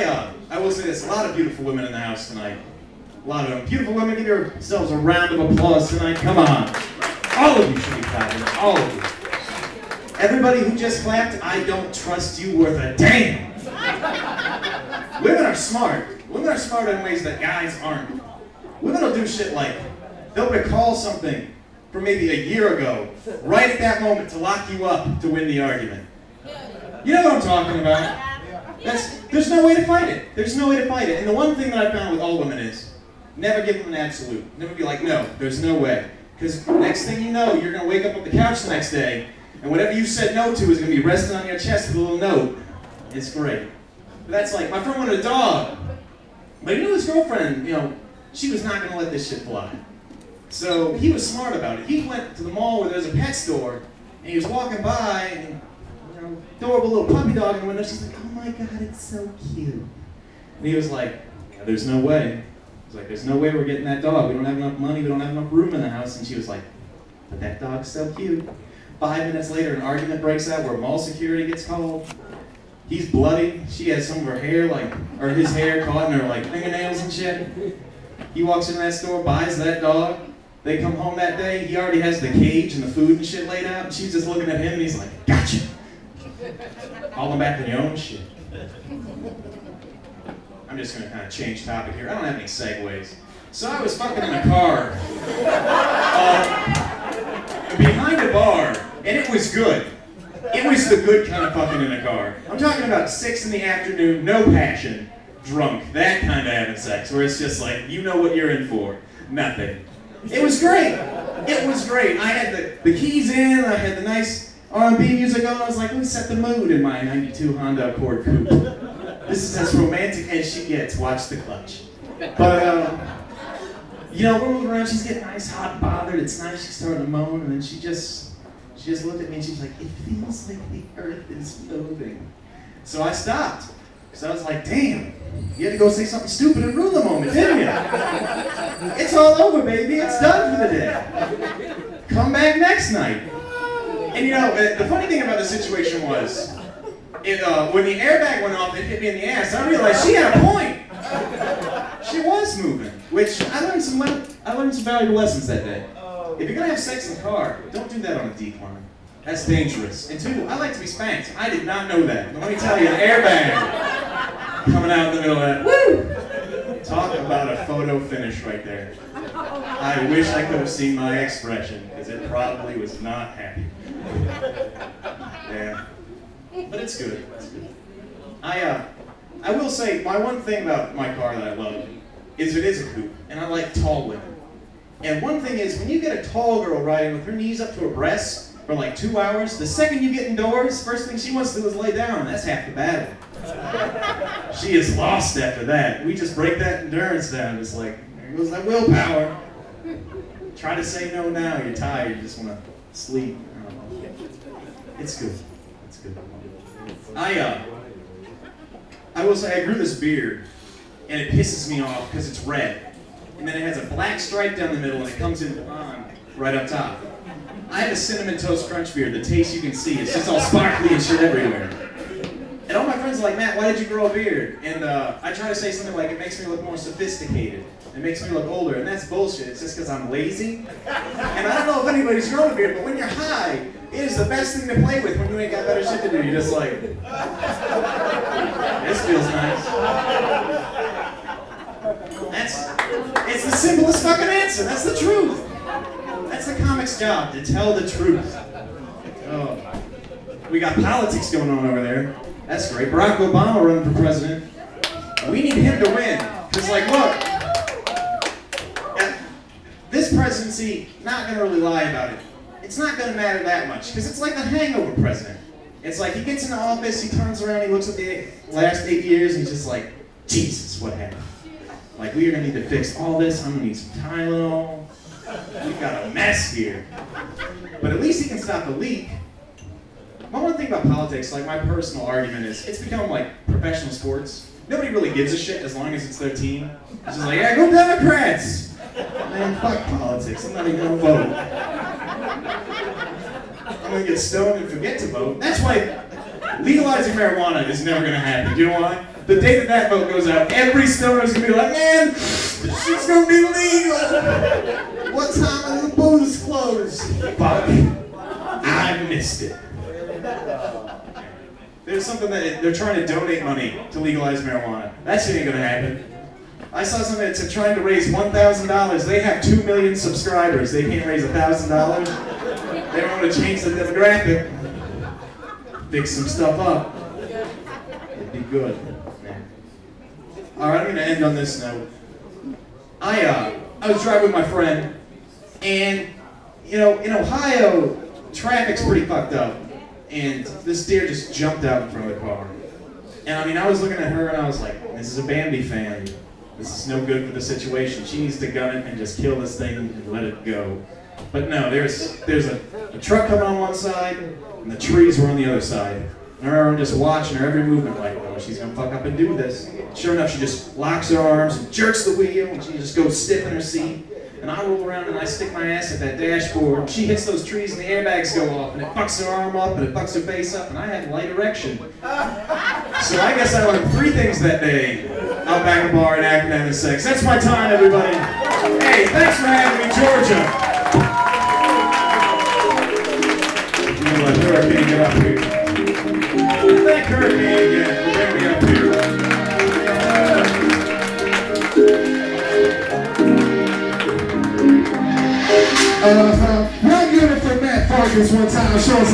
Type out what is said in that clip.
I will say this, a lot of beautiful women in the house tonight. A lot of them. Beautiful women, give yourselves a round of applause tonight. Come on. All of you should be clapping. All of you. Everybody who just clapped, I don't trust you worth a damn. Women are smart. Women are smart in ways that guys aren't. Women will do shit like, they'll recall something from maybe a year ago, right at that moment to lock you up to win the argument. You know what I'm talking about? There's no way to fight it. There's no way to fight it. And the one thing that I found with all women is, never give them an absolute. Never be like, no, there's no way. Because next thing you know, you're going to wake up on the couch the next day, and whatever you said no to is going to be resting on your chest with a little note. It's great. But that's like, my friend wanted a dog. But he knew his girlfriend, she was not going to let this shit fly. So he was smart about it. He went to the mall where there's a pet store, and he was walking by, and adorable little puppy dog in the window. She's like, oh my God, it's so cute. And he was like, yeah, there's no way. He's like, there's no way we're getting that dog. We don't have enough money. We don't have enough room in the house. And she was like, but that dog's so cute. 5 minutes later, an argument breaks out where mall security gets called. He's bloody. She has some of her hair, or his hair caught in her fingernails and shit. He walks in that store, buys that dog. They come home that day. He already has the cage and the food and shit laid out. And she's just looking at him, and he's like, gotcha. Falling back on your own shit. I'm just going to kind of change topic here. I don't have any segues. So I was fucking in a car behind a bar, and it was good. It was the good kind of fucking in a car. I'm talking about 6 in the afternoon, no passion, drunk, that kind of having sex, where it's just like, you know what you're in for. Nothing. It was great. It was great. I had the keys in, I had the nice R&B music on. I was like, let me set the mood in my 92 Honda Accord coupe. This is as romantic as she gets. Watch the clutch. But, we're moving around. She's getting nice, hot, and bothered. It's nice. She's starting to moan, and then she just looked at me, and she was like, it feels like the earth is moving. So I stopped. Because I was like, damn, you had to go say something stupid and ruin the moment, didn't you? It's all over, baby. It's done for the day. Come back next night. And the funny thing about the situation was, when the airbag went off, it hit me in the ass. I realized she had a point. She was moving, which I learned some valuable lessons that day. If you're gonna have sex in the car, don't do that on a decline. That's dangerous. And 2, I like to be spanked. I did not know that. But let me tell you, an airbag coming out in the middle of that. Woo! Talk about a photo finish right there. I wish I could have seen my expression, because it probably was not happy. Yeah. But it's good. It's good. I will say, my one thing about my car that I love is it is a coupe, and I like tall women. And one thing is, when you get a tall girl riding with her knees up to her breasts for 2 hours, the second you get indoors, first thing she wants to do is lay down, and that's half the battle. She is lost after that. We just break that endurance down. It's like, there goes that willpower. Try to say no now, you're tired, you just want to sleep. I don't know. It's good. It's good. I will say I grew this beard, and it pisses me off because it's red. And then it has a black stripe down the middle, and it comes in blonde right up top. I have a Cinnamon Toast Crunch beard. The taste you can see, it's just all sparkly and shit everywhere. And all my friends are like, Matt, why did you grow a beard? And I try to say something like, it makes me look more sophisticated. It makes me look older, and that's bullshit. It's just because I'm lazy. And I don't know if anybody's grown a beard, but when you're high, it is the best thing to play with when you ain't got better shit to do. You're just like, this feels nice. It's the simplest fucking answer. That's the truth. That's the comic's job, to tell the truth. Oh. We got politics going on over there. That's great. Barack Obama running for president. We need him to win. Because, look, this presidency, not going to really lie about it. It's not going to matter that much. Because it's like the hangover president. It's like he gets into office, he turns around, he looks at the last 8 years, and he's just like, Jesus, what happened? We are going to need to fix all this. I'm going to need some Tylenol. We've got a mess here. But at least he can stop the leak. One thing about politics, my personal argument is, it's become professional sports. Nobody really gives a shit as long as it's their team. It's just like, yeah, go Democrats! Man, fuck politics. I'm not even going to vote. I'm going to get stoned and forget to vote. That's why Legalizing marijuana is never gonna happen. Do you know why? The day that that vote goes out, every stoner's gonna be like, man, this shit's gonna be legal. What time are the booze closed? Fuck, I missed it. There's something that they're trying to donate money to legalize marijuana. That shit ain't gonna happen. I saw something that's trying to raise $1,000. They have 2 million subscribers. They can't raise $1,000. They don't want to change the demographic. Fix some stuff up. It'd be good. All right, I'm gonna end on this note. I was driving with my friend, and you know, in Ohio, traffic's pretty fucked up, and this deer just jumped out in front of the car. And I mean, I was looking at her, and I was like, "This is a Bambi fan. This is no good for the situation. She needs to gun it and just kill this thing and let it go." But no, there's a truck coming on one side, and the trees were on the other side. And I remember just watching her every movement, like, oh, she's gonna fuck up and do this. Sure enough, she just locks her arms and jerks the wheel, and she just goes stiff in her seat. And I roll around and I stick my ass at that dashboard, and she hits those trees and the airbags go off, and it fucks her arm up, and it fucks her face up, and I had a light erection. So I guess I learned 3 things that day out back in the bar and acting out of sex. That's my time, everybody. Hey, thanks for having me, Georgia. You know, let Hurricane get up here. Thank Hurricane again for bringing me up here. One unit for Matt Farkas one time. Shows